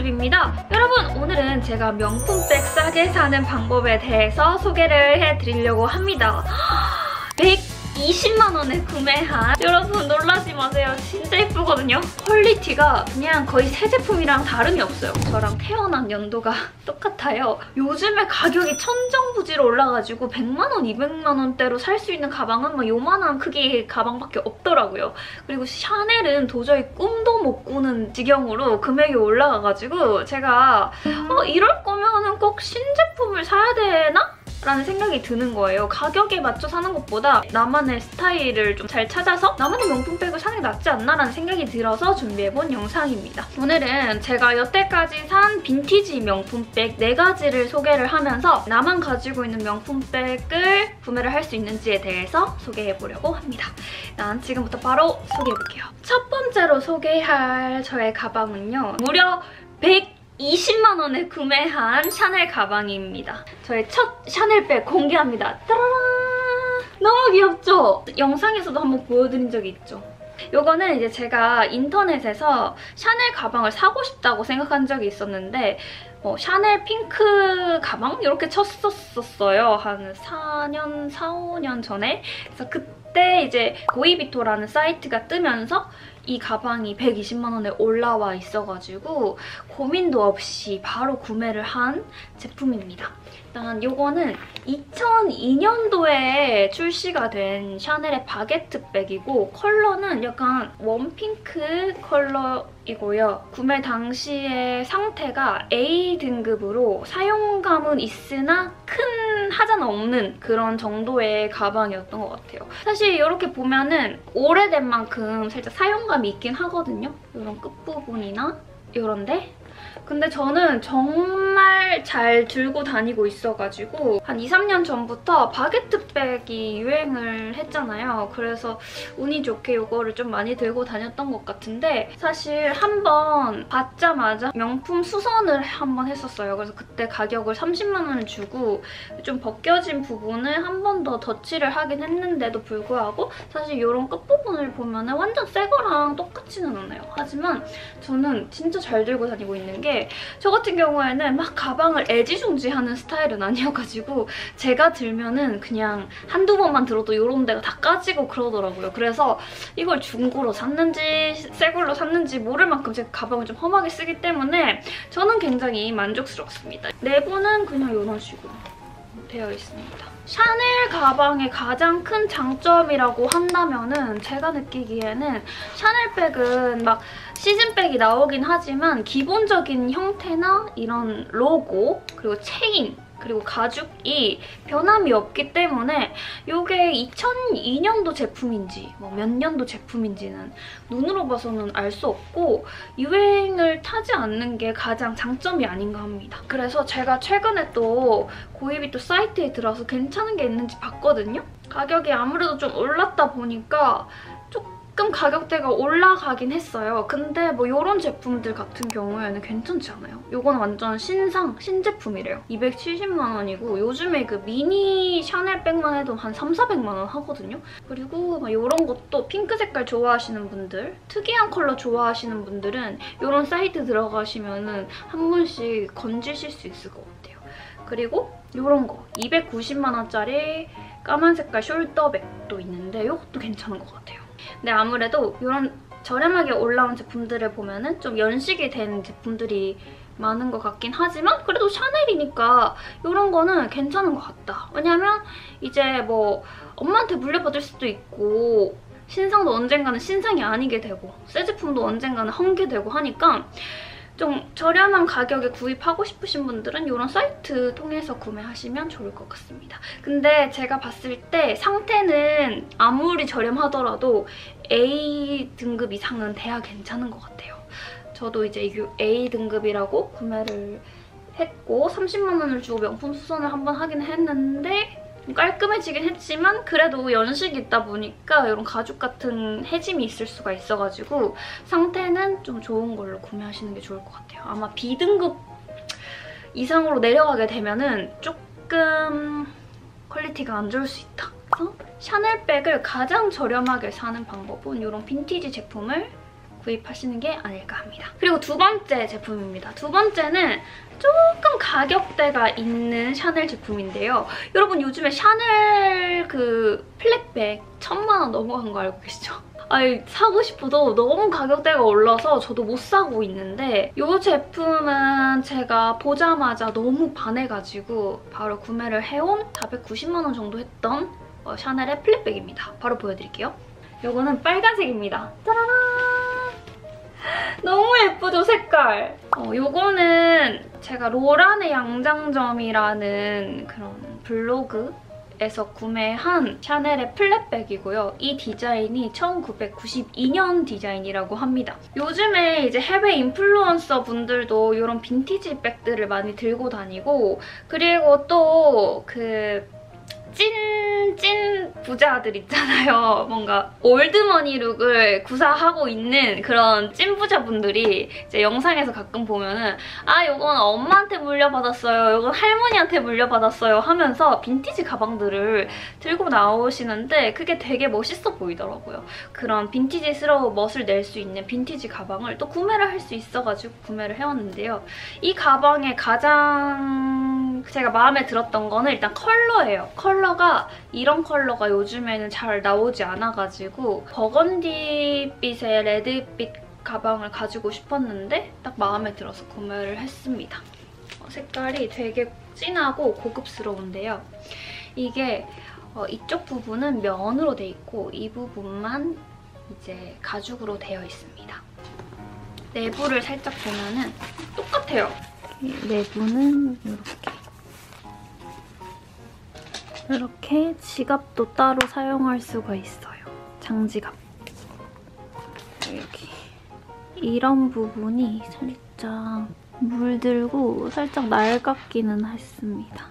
꿀팁입니다. 여러분, 오늘은 제가 명품백 싸게 사는 방법에 대해서 소개를 해드리려고 합니다. 120만 원에 구매한, 여러분 놀라지 마세요. 진짜 예쁘거든요. 퀄리티가 그냥 거의 새 제품이랑 다름이 없어요. 저랑 태어난 연도가 똑같아요. 요즘에 가격이 천정부지로 올라가지고 100만 원, 200만 원대로 살 수 있는 가방은 막 요만한 크기의 가방밖에 없더라고요. 그리고 샤넬은 도저히 꿈도 못 꾸는 지경으로 금액이 올라가가지고 제가 이럴 거면은 꼭 신제품을 사야 되나? 라는 생각이 드는 거예요. 가격에 맞춰 사는 것보다 나만의 스타일을 좀 잘 찾아서 나만의 명품백을 사는 게 낫지 않나 라는 생각이 들어서 준비해본 영상입니다. 오늘은 제가 여태까지 산 빈티지 명품백 4가지를 소개를 하면서 나만 가지고 있는 명품백을 구매를 할 수 있는지에 대해서 소개해보려고 합니다. 난 지금부터 바로 소개해볼게요. 첫 번째로 소개할 저의 가방은요. 무려 120만 원에 구매한 샤넬 가방입니다. 저의 첫 샤넬백 공개합니다. 따라란! 너무 귀엽죠? 영상에서도 한번 보여드린 적이 있죠. 요거는 이제 제가 인터넷에서 샤넬 가방을 사고 싶다고 생각한 적이 있었는데 샤넬 핑크 가방? 이렇게 쳤었어요. 한 4, 5년 전에. 그래서 그때 이제 고이비토라는 사이트가 뜨면서 이 가방이 120만 원에 올라와 있어가지고 고민도 없이 바로 구매를 한 제품입니다. 일단 요거는 2002년도에 출시가 된 샤넬의 바게트 백이고 컬러는 약간 웜핑크 컬러이고요. 구매 당시의 상태가 A 등급으로 사용감은 있으나 큰 하자는 없는 그런 정도의 가방이었던 것 같아요. 사실 이렇게 보면은 오래된 만큼 살짝 사용감이 있긴 하거든요. 이런 끝부분이나 이런데 근데 저는 정말 잘 들고 다니고 있어가지고 한 2, 3년 전부터 바게트백이 유행을 했잖아요. 그래서 운이 좋게 이거를 좀 많이 들고 다녔던 것 같은데 사실 한번 받자마자 명품 수선을 한번 했었어요. 그래서 그때 가격을 30만 원을 주고 좀 벗겨진 부분을 한 번 더 덧칠을 하긴 했는데도 불구하고 사실 이런 끝부분을 보면 완전 새 거랑 똑같지는 않아요. 하지만 저는 진짜 잘 들고 다니고 있는 게 저 같은 경우에는 막 가방을 애지중지하는 스타일은 아니어가지고 제가 들면은 그냥 한두 번만 들어도 이런 데가 다 까지고 그러더라고요. 그래서 이걸 중고로 샀는지 새 걸로 샀는지 모를 만큼 제가 가방을 좀 험하게 쓰기 때문에 저는 굉장히 만족스럽습니다. 내부는 그냥 이런 식으로 되어 있습니다. 샤넬 가방의 가장 큰 장점이라고 한다면은 제가 느끼기에는 샤넬백은 막 시즌백이 나오긴 하지만 기본적인 형태나 이런 로고 그리고 체인 그리고 가죽이 변함이 없기 때문에 이게 2002년도 제품인지 몇 년도 제품인지는 눈으로 봐서는 알 수 없고 유행을 타지 않는 게 가장 장점이 아닌가 합니다. 그래서 제가 최근에 또 고이비토 사이트에 들어서 괜찮은 게 있는지 봤거든요. 가격이 아무래도 좀 올랐다 보니까 조금 가격대가 올라가긴 했어요. 근데 뭐 이런 제품들 같은 경우에는 괜찮지 않아요? 이건 완전 신제품이래요. 270만 원이고 요즘에 그 미니 샤넬백만 해도 한 3, 400만 원 하거든요. 그리고 막 이런 것도 핑크 색깔 좋아하시는 분들, 특이한 컬러 좋아하시는 분들은 이런 사이트 들어가시면은 한 번씩 건지실 수 있을 것 같아요. 그리고 이런 거 290만 원짜리 까만 색깔 숄더백도 있는데 이것도 괜찮은 것 같아요. 근데 아무래도 이런 저렴하게 올라온 제품들을 보면은 좀 연식이 된 제품들이 많은 것 같긴 하지만 그래도 샤넬이니까 이런 거는 괜찮은 것 같다. 왜냐면 이제 뭐 엄마한테 물려받을 수도 있고 신상도 언젠가는 신상이 아니게 되고 새 제품도 언젠가는 헝개되고 하니까 좀 저렴한 가격에 구입하고 싶으신 분들은 이런 사이트 통해서 구매하시면 좋을 것 같습니다. 근데 제가 봤을 때 상태는 아무리 저렴하더라도 A 등급 이상은 돼야 괜찮은 것 같아요. 저도 이제 A 등급이라고 구매를 했고 30만 원을 주고 명품 수선을 한번 하긴 했는데 깔끔해지긴 했지만 그래도 연식이 있다 보니까 이런 가죽 같은 해짐이 있을 수가 있어가지고 상태는 좀 좋은 걸로 구매하시는 게 좋을 것 같아요. 아마 B등급 이상으로 내려가게 되면은 조금 퀄리티가 안 좋을 수 있다. 그래서 샤넬백을 가장 저렴하게 사는 방법은 이런 빈티지 제품을 구입하시는 게 아닐까 합니다. 그리고 두 번째 제품입니다. 두 번째는 조금 가격대가 있는 샤넬 제품인데요. 여러분 요즘에 샤넬 그 플랫백 1000만 원 넘어간 거 알고 계시죠? 아니, 사고 싶어도 너무 가격대가 올라서 저도 못 사고 있는데 이 제품은 제가 보자마자 너무 반해가지고 바로 구매를 해온 490만 원 정도 했던 샤넬의 플랫백입니다. 바로 보여드릴게요. 이거는 빨간색입니다. 짜라란! 너무 예쁘죠, 색깔? 이거는 제가 로란의 양장점이라는 그런 블로그에서 구매한 샤넬의 플랫백이고요. 이 디자인이 1992년 디자인이라고 합니다. 요즘에 이제 해외 인플루언서 분들도 이런 빈티지 백들을 많이 들고 다니고, 그리고 또 찐 부자들 있잖아요. 뭔가 올드머니 룩을 구사하고 있는 그런 찐 부자분들이 이제 영상에서 가끔 보면은 요건 엄마한테 물려받았어요, 요건 할머니한테 물려받았어요 하면서 빈티지 가방들을 들고 나오시는데 그게 되게 멋있어 보이더라고요. 그런 빈티지스러운 멋을 낼 수 있는 빈티지 가방을 또 구매를 할 수 있어가지고 구매를 해왔는데요. 이 가방의 가장 제가 마음에 들었던 거는 일단 컬러예요. 컬러가 이런 컬러가 요즘에는 잘 나오지 않아가지고 버건디빛의 레드빛 가방을 가지고 싶었는데 딱 마음에 들어서 구매를 했습니다. 색깔이 되게 진하고 고급스러운데요. 이게 이쪽 부분은 면으로 돼 있고 이 부분만 이제 가죽으로 되어 있습니다. 내부를 살짝 보면은 똑같아요. 내부는 이렇게 지갑도 따로 사용할 수가 있어요. 장지갑. 이렇게. 이런 부분이 살짝 물들고 살짝 낡았기는 했습니다.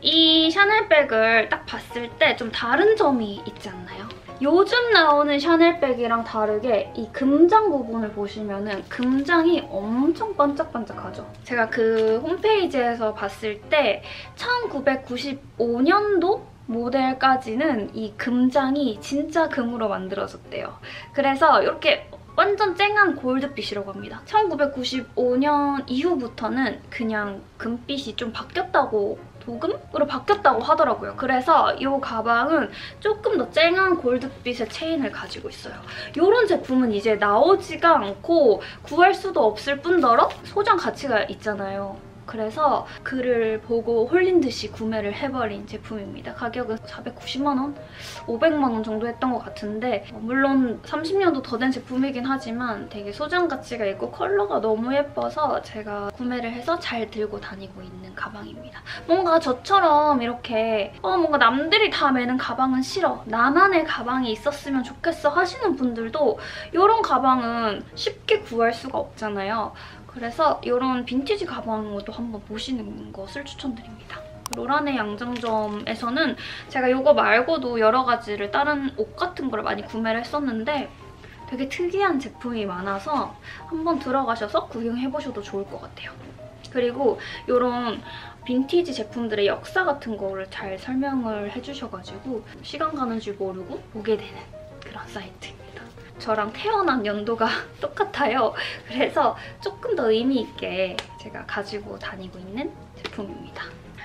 이 샤넬백을 딱 봤을 때 좀 다른 점이 있지 않나요? 요즘 나오는 샤넬백이랑 다르게 이 금장 부분을 보시면은 금장이 엄청 반짝반짝하죠? 제가 그 홈페이지에서 봤을 때 1995년도 모델까지는 이 금장이 진짜 금으로 만들어졌대요. 그래서 이렇게 완전 쨍한 골드빛이라고 합니다. 1995년 이후부터는 그냥 금빛이 좀 바뀌었다고, 도금으로 바뀌었다고 하더라고요. 그래서 이 가방은 조금 더 쨍한 골드빛의 체인을 가지고 있어요. 이런 제품은 이제 나오지가 않고 구할 수도 없을 뿐더러 소장 가치가 있잖아요. 그래서 글을 보고 홀린 듯이 구매를 해버린 제품입니다. 가격은 490만 원? 500만 원 정도 했던 것 같은데 물론 30년도 더 된 제품이긴 하지만 되게 소장 가치가 있고 컬러가 너무 예뻐서 제가 구매를 해서 잘 들고 다니고 있는 가방입니다. 뭔가 저처럼 이렇게 뭔가 남들이 다 매는 가방은 싫어, 나만의 가방이 있었으면 좋겠어 하시는 분들도 이런 가방은 쉽게 구할 수가 없잖아요. 그래서 이런 빈티지 가방도 한번 보시는 것을 추천드립니다. 로란의 양장점에서는 제가 이거 말고도 여러 가지를 다른 옷 같은 걸 많이 구매를 했었는데 되게 특이한 제품이 많아서 한번 들어가셔서 구경해보셔도 좋을 것 같아요. 그리고 이런 빈티지 제품들의 역사 같은 거를 잘 설명을 해주셔가지고 시간 가는 줄 모르고 보게 되는 그런 사이트입니다. 저랑 태어난 연도가 똑같아요. 그래서 조금 더 의미 있게 제가 가지고 다니고 있는 제품입니다.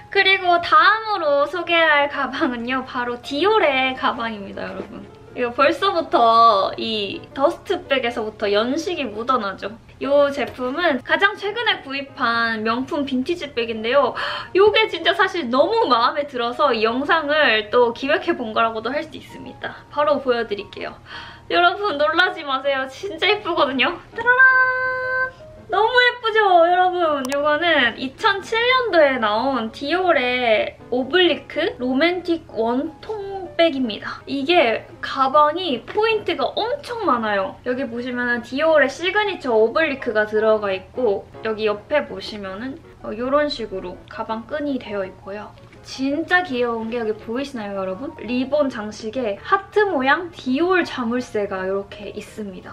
그리고 다음으로 소개할 가방은요. 바로 디올의 가방입니다, 여러분. 이거 벌써부터 이 더스트백에서부터 연식이 묻어나죠. 이 제품은 가장 최근에 구입한 명품 빈티지 백인데요. 이게 진짜 사실 너무 마음에 들어서 이 영상을 또 기획해본 거라고도 할 수 있습니다. 바로 보여드릴게요. 여러분 놀라지 마세요. 진짜 예쁘거든요. 따라란! 너무 예쁘죠, 여러분? 이거는 2007년도에 나온 디올의 오블리크 로맨틱 원통백입니다. 이게 가방이 포인트가 엄청 많아요. 여기 보시면 디올의 시그니처 오블리크가 들어가 있고 여기 옆에 보시면 이런 식으로 가방 끈이 되어 있고요. 진짜 귀여운 게 여기 보이시나요, 여러분? 리본 장식에 하트 모양 디올 자물쇠가 이렇게 있습니다.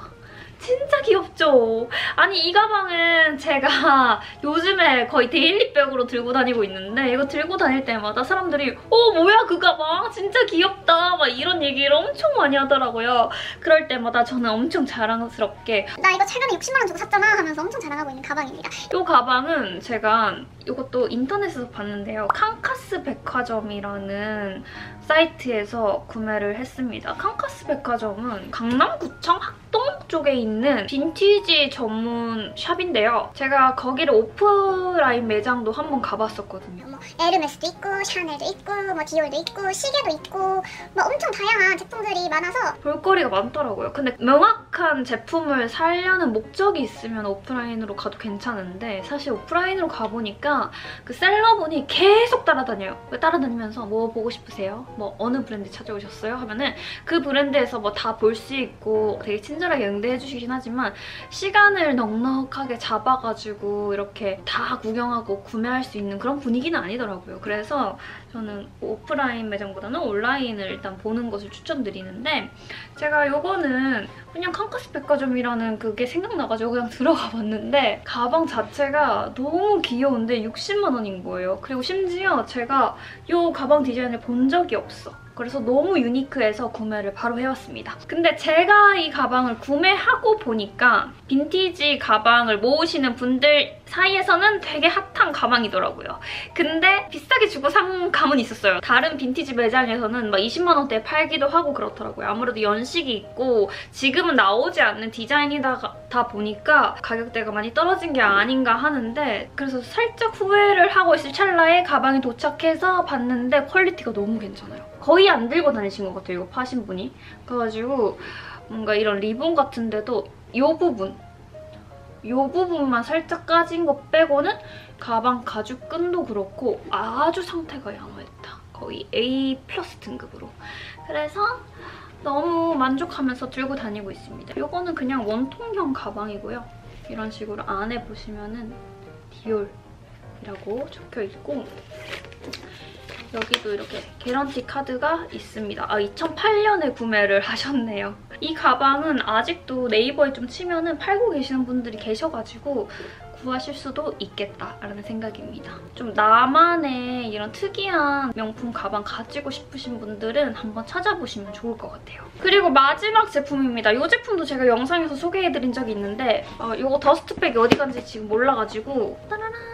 진짜 귀엽죠? 아니 이 가방은 제가 요즘에 거의 데일리백으로 들고 다니고 있는데 이거 들고 다닐 때마다 사람들이 뭐야 그 가방? 진짜 귀엽다 막 이런 얘기를 엄청 많이 하더라고요. 그럴 때마다 저는 엄청 자랑스럽게 나 이거 최근에 60만 원 주고 샀잖아 하면서 엄청 자랑하고 있는 가방입니다. 이 가방은 제가 이것도 인터넷에서 봤는데요. 칸카스 백화점이라는 사이트에서 구매를 했습니다. 칸카스 백화점은 강남구청 학동 쪽에 있는 빈티지 전문 샵인데요. 제가 거기를 오프라인 매장도 한번 가봤었거든요. 뭐 에르메스도 있고 샤넬도 있고 뭐 디올도 있고 시계도 있고 뭐 엄청 다양한 제품들이 많아서 볼거리가 많더라고요. 근데 명확한 제품을 사려는 목적이 있으면 오프라인으로 가도 괜찮은데 사실 오프라인으로 가보니까 그 셀러분이 계속 따라다녀요. 따라다니면서 뭐 보고 싶으세요? 뭐 어느 브랜드 찾아오셨어요? 하면은 그 브랜드에서 뭐 다 볼 수 있고 되게 친절하게 응대해주시긴 하지만 시간을 넉넉하게 잡아가지고 이렇게 다 구경하고 구매할 수 있는 그런 분위기는 아니더라고요. 그래서 저는 오프라인 매장보다는 온라인을 일단 보는 것을 추천드리는데 제가 요거는 그냥 칸카스 백화점이라는 그게 생각나가지고 그냥 들어가 봤는데 가방 자체가 너무 귀여운데 60만 원인 거예요. 그리고 심지어 제가 요 가방 디자인을 본 적이 없어. 그래서 너무 유니크해서 구매를 바로 해왔습니다. 근데 제가 이 가방을 구매하고 보니까 빈티지 가방을 모으시는 분들 사이에서는 되게 핫한 가방이더라고요. 근데 비싸게 주고 산 감은 있었어요. 다른 빈티지 매장에서는 막 20만 원대에 팔기도 하고 그렇더라고요. 아무래도 연식이 있고 지금은 나오지 않는 디자인이다 보니까 가격대가 많이 떨어진 게 아닌가 하는데 그래서 살짝 후회를 하고 있을 찰나에 가방이 도착해서 봤는데 퀄리티가 너무 괜찮아요. 거의 안 들고 다니신 것 같아요, 이거 파신 분이. 그래가지고 뭔가 이런 리본 같은데도 이 부분만 살짝 까진 거 빼고는 가방 가죽끈도 그렇고 아주 상태가 양호했다. 거의 A+ 등급으로. 그래서 너무 만족하면서 들고 다니고 있습니다. 이거는 그냥 원통형 가방이고요. 이런 식으로 안에 보시면은 디올이라고 적혀있고 여기도 이렇게 개런티 카드가 있습니다. 2008년에 구매를 하셨네요. 이 가방은 아직도 네이버에 좀 치면은 팔고 계시는 분들이 계셔가지고 구하실 수도 있겠다라는 생각입니다. 좀 나만의 이런 특이한 명품 가방 가지고 싶으신 분들은 한번 찾아보시면 좋을 것 같아요. 그리고 마지막 제품입니다. 이 제품도 제가 영상에서 소개해드린 적이 있는데 이거 더스트백이 어디 간지 지금 몰라가지고 따라란!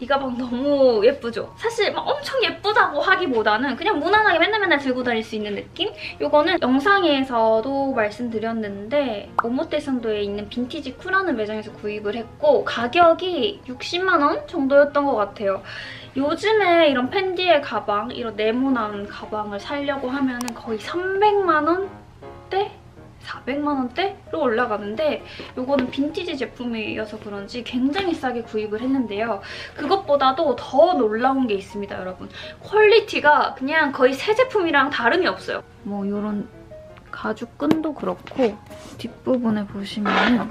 이 가방 너무 예쁘죠? 사실 막 엄청 예쁘다고 하기보다는 그냥 무난하게 맨날 들고 다닐 수 있는 느낌? 이거는 영상에서도 말씀드렸는데 오모테산도에 있는 빈티지 쿠라는 매장에서 구입을 했고 가격이 60만 원 정도였던 것 같아요. 요즘에 이런 펜디의 가방, 이런 네모난 가방을 사려고 하면 거의 300만 원대? 400만 원대로 올라가는데 이거는 빈티지 제품이어서 그런지 굉장히 싸게 구입을 했는데요. 그것보다도 더 놀라운 게 있습니다, 여러분. 퀄리티가 그냥 거의 새 제품이랑 다름이 없어요. 뭐 이런 가죽끈도 그렇고 뒷부분에 보시면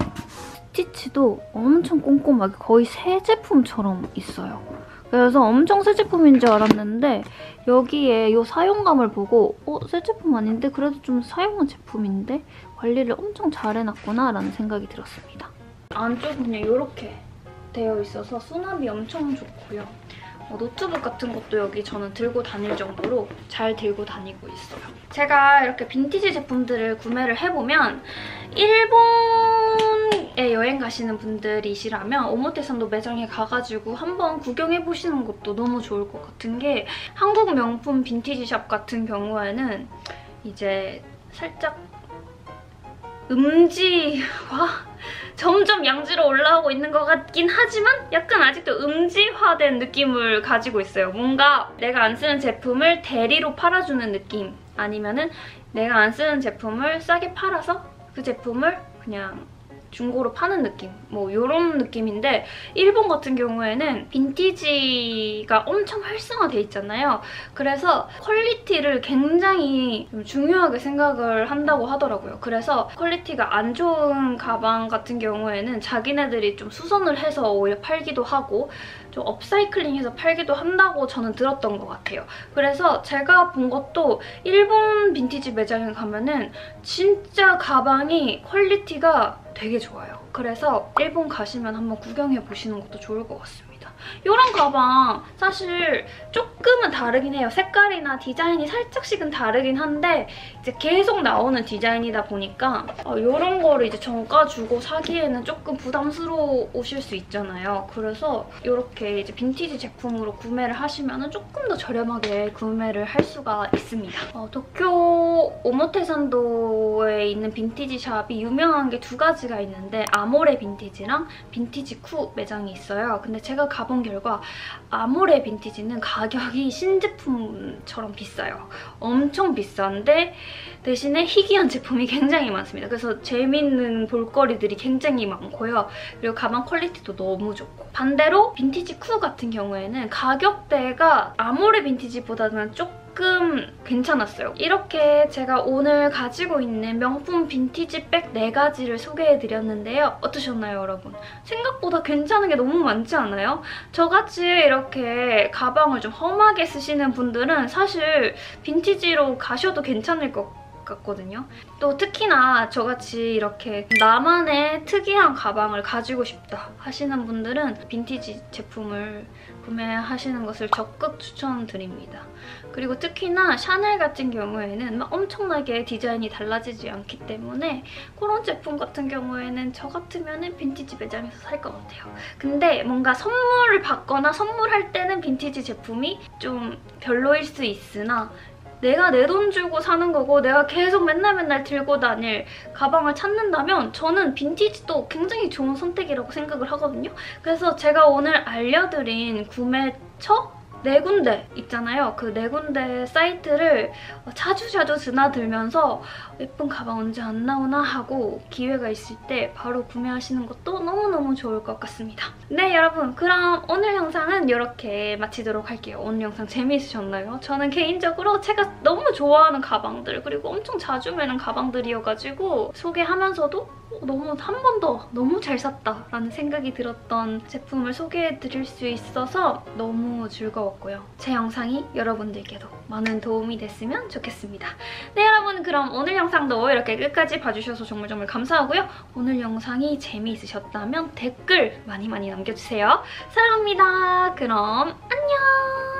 스티치도 엄청 꼼꼼하게 거의 새 제품처럼 있어요. 그래서 엄청 새 제품인 줄 알았는데 여기에 이 사용감을 보고 새 제품 아닌데 그래도 좀 사용한 제품인데 관리를 엄청 잘 해놨구나 라는 생각이 들었습니다. 안쪽은 그냥 이렇게 되어 있어서 수납이 엄청 좋고요. 노트북 같은 것도 여기 저는 들고 다닐 정도로 잘 들고 다니고 있어요. 제가 이렇게 빈티지 제품들을 구매를 해보면 일본에 여행 가시는 분들이시라면 오모테산도 매장에 가가지고 한번 구경해보시는 것도 너무 좋을 것 같은 게 한국 명품 빈티지 샵 같은 경우에는 이제 살짝 음지화? 점점 양지로 올라오고 있는 것 같긴 하지만 약간 아직도 음지화된 느낌을 가지고 있어요. 뭔가 내가 안 쓰는 제품을 대리로 팔아주는 느낌 아니면은 내가 안 쓰는 제품을 싸게 팔아서 그 제품을 그냥 중고로 파는 느낌, 뭐 이런 느낌인데 일본 같은 경우에는 빈티지가 엄청 활성화돼 있잖아요. 그래서 퀄리티를 굉장히 좀 중요하게 생각을 한다고 하더라고요. 그래서 퀄리티가 안 좋은 가방 같은 경우에는 자기네들이 좀 수선을 해서 오히려 팔기도 하고 좀 업사이클링해서 팔기도 한다고 저는 들었던 것 같아요. 그래서 제가 본 것도 일본 빈티지 매장에 가면은 진짜 가방이 퀄리티가 되게 좋아요. 그래서 일본 가시면 한번 구경해보시는 것도 좋을 것 같습니다. 이런 가방 사실 조금은 다르긴 해요. 색깔이나 디자인이 살짝씩은 다르긴 한데 이제 계속 나오는 디자인이다 보니까 이런 거를 이제 정가 주고 사기에는 조금 부담스러우실 수 있잖아요. 그래서 이렇게 이제 빈티지 제품으로 구매를 하시면 조금 더 저렴하게 구매를 할 수가 있습니다. 도쿄 오모테산도에 있는 빈티지 샵이 유명한 게 두 가지가 있는데 아모레 빈티지랑 빈티지 쿠 매장이 있어요. 근데 제가 가본 결과 아모레 빈티지는 가격이 신제품처럼 비싸요. 엄청 비싼데 대신에 희귀한 제품이 굉장히 많습니다. 그래서 재밌는 볼거리들이 굉장히 많고요. 그리고 가방 퀄리티도 너무 좋고. 반대로 빈티지 쿠 같은 경우에는 가격대가 아모레 빈티지보다는 조금 괜찮았어요. 이렇게 제가 오늘 가지고 있는 명품 빈티지 백 4가지를 소개해드렸는데요. 어떠셨나요, 여러분? 생각보다 괜찮은 게 너무 많지 않아요? 저같이 이렇게 가방을 좀 험하게 쓰시는 분들은 사실 빈티지로 가셔도 괜찮을 것 같거든요. 또 특히나 저같이 이렇게 나만의 특이한 가방을 가지고 싶다 하시는 분들은 빈티지 제품을 구매하시는 것을 적극 추천드립니다. 그리고 특히나 샤넬 같은 경우에는 막 엄청나게 디자인이 달라지지 않기 때문에 그런 제품 같은 경우에는 저 같으면 빈티지 매장에서 살 것 같아요. 근데 뭔가 선물을 받거나 선물할 때는 빈티지 제품이 좀 별로일 수 있으나 내가 내 돈 주고 사는 거고 내가 계속 맨날 들고 다닐 가방을 찾는다면 저는 빈티지도 굉장히 좋은 선택이라고 생각을 하거든요. 그래서 제가 오늘 알려드린 구매처 4군데 있잖아요. 그 4군데 사이트를 자주 드나들면서 예쁜 가방 언제 안 나오나 하고 기회가 있을 때 바로 구매하시는 것도 너무너무 좋을 것 같습니다. 네, 여러분, 그럼 오늘 영상은 이렇게 마치도록 할게요. 오늘 영상 재미있으셨나요? 저는 개인적으로 제가 너무 좋아하는 가방들, 그리고 엄청 자주 매는 가방들이어가지고 소개하면서도 너무 한 번 더 너무 잘 샀다라는 생각이 들었던 제품을 소개해드릴 수 있어서 너무 즐거웠고요. 제 영상이 여러분들께도 많은 도움이 됐으면 좋겠습니다. 네, 여러분, 그럼 오늘 영상도 이렇게 끝까지 봐주셔서 정말 감사하고요. 오늘 영상이 재미있으셨다면 댓글 많이 남겨주세요. 사랑합니다. 그럼 안녕!